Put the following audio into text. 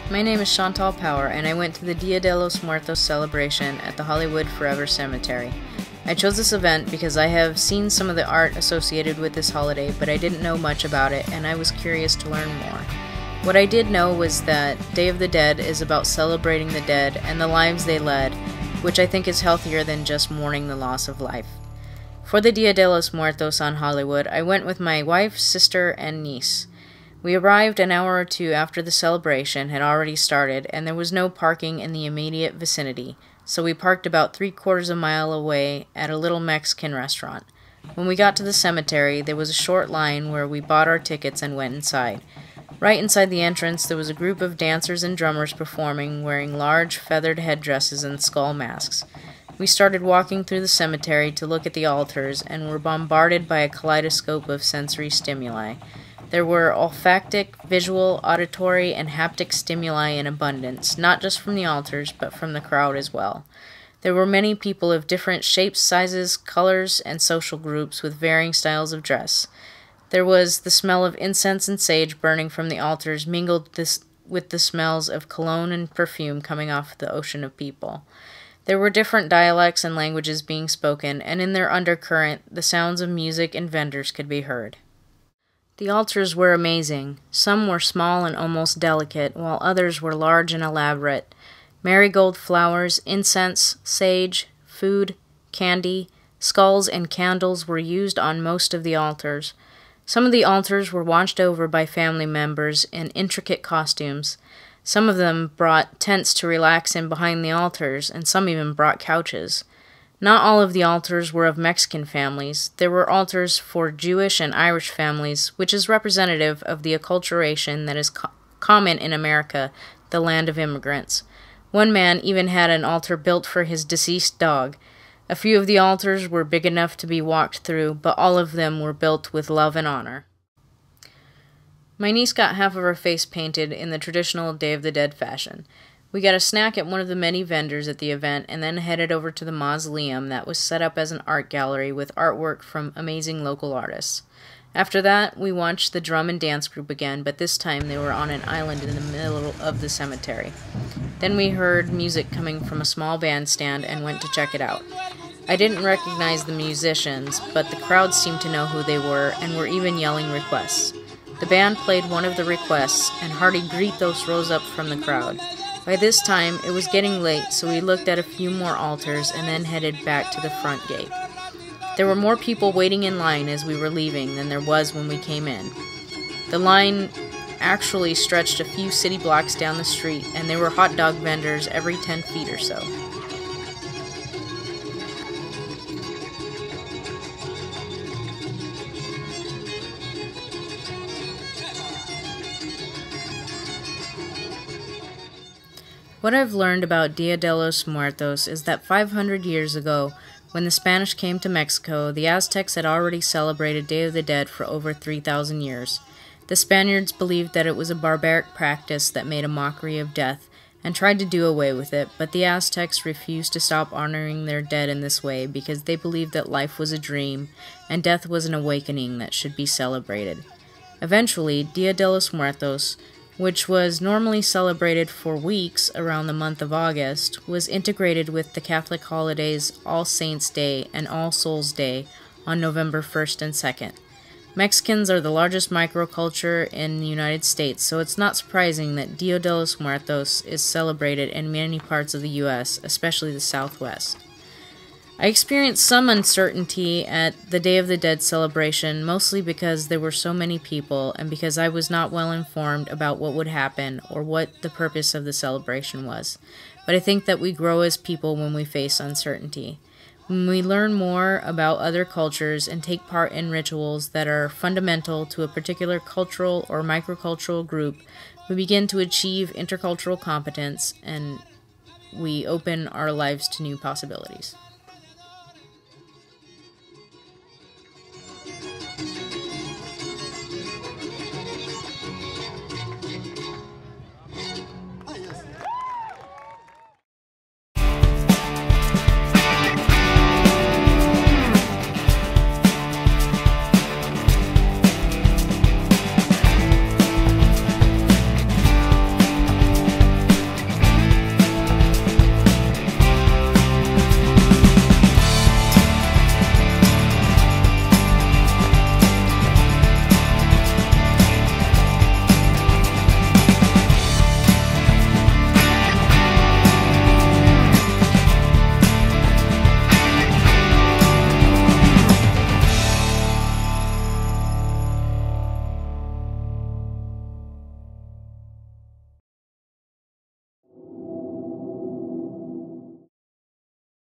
My name is Chantal Power, and I went to the Dia de los Muertos celebration at the Hollywood Forever Cemetery. I chose this event because I have seen some of the art associated with this holiday, but I didn't know much about it, and I was curious to learn more. What I did know was that Day of the Dead is about celebrating the dead and the lives they led, which I think is healthier than just mourning the loss of life. For the Dia de los Muertos on Hollywood, I went with my wife, sister, and niece. We arrived an hour or two after the celebration had already started, and there was no parking in the immediate vicinity, so we parked about 3/4 mile away at a little Mexican restaurant. When we got to the cemetery, there was a short line where we bought our tickets and went inside. Right inside the entrance, there was a group of dancers and drummers performing, wearing large feathered headdresses and skull masks. We started walking through the cemetery to look at the altars, and were bombarded by a kaleidoscope of sensory stimuli. There were olfactic, visual, auditory, and haptic stimuli in abundance, not just from the altars, but from the crowd as well. There were many people of different shapes, sizes, colors, and social groups with varying styles of dress. There was the smell of incense and sage burning from the altars, mingled with the smells of cologne and perfume coming off the ocean of people. There were different dialects and languages being spoken, and in their undercurrent, the sounds of music and vendors could be heard. The altars were amazing. Some were small and almost delicate, while others were large and elaborate. Marigold flowers, incense, sage, food, candy, skulls, and candles were used on most of the altars. Some of the altars were watched over by family members in intricate costumes. Some of them brought tents to relax in behind the altars, and some even brought couches. Not all of the altars were of Mexican families. There were altars for Jewish and Irish families, which is representative of the acculturation that is common in America, the land of immigrants. One man even had an altar built for his deceased dog. A few of the altars were big enough to be walked through, but all of them were built with love and honor. My niece got half of her face painted in the traditional Day of the Dead fashion. We got a snack at one of the many vendors at the event, and then headed over to the mausoleum that was set up as an art gallery with artwork from amazing local artists. After that, we watched the drum and dance group again, but this time they were on an island in the middle of the cemetery. Then we heard music coming from a small bandstand and went to check it out. I didn't recognize the musicians, but the crowd seemed to know who they were and were even yelling requests. The band played one of the requests, and hearty greetos rose up from the crowd. By this time, it was getting late, so we looked at a few more altars and then headed back to the front gate. There were more people waiting in line as we were leaving than there was when we came in. The line actually stretched a few city blocks down the street, and there were hot dog vendors every 10 feet or so. What I've learned about Dia de los Muertos is that 500 years ago, when the Spanish came to Mexico, the Aztecs had already celebrated Day of the Dead for over 3,000 years. The Spaniards believed that it was a barbaric practice that made a mockery of death, and tried to do away with it, but the Aztecs refused to stop honoring their dead in this way because they believed that life was a dream, and death was an awakening that should be celebrated. Eventually, Dia de los Muertos, which was normally celebrated for weeks around the month of August, was integrated with the Catholic holidays All Saints' Day and All Souls' Day on November 1st and 2nd. Mexicans are the largest microculture in the United States, so it's not surprising that Dia de los Muertos is celebrated in many parts of the U.S., especially the Southwest. I experienced some uncertainty at the Day of the Dead celebration, mostly because there were so many people and because I was not well informed about what would happen or what the purpose of the celebration was. But I think that we grow as people when we face uncertainty. When we learn more about other cultures and take part in rituals that are fundamental to a particular cultural or microcultural group, we begin to achieve intercultural competence and we open our lives to new possibilities.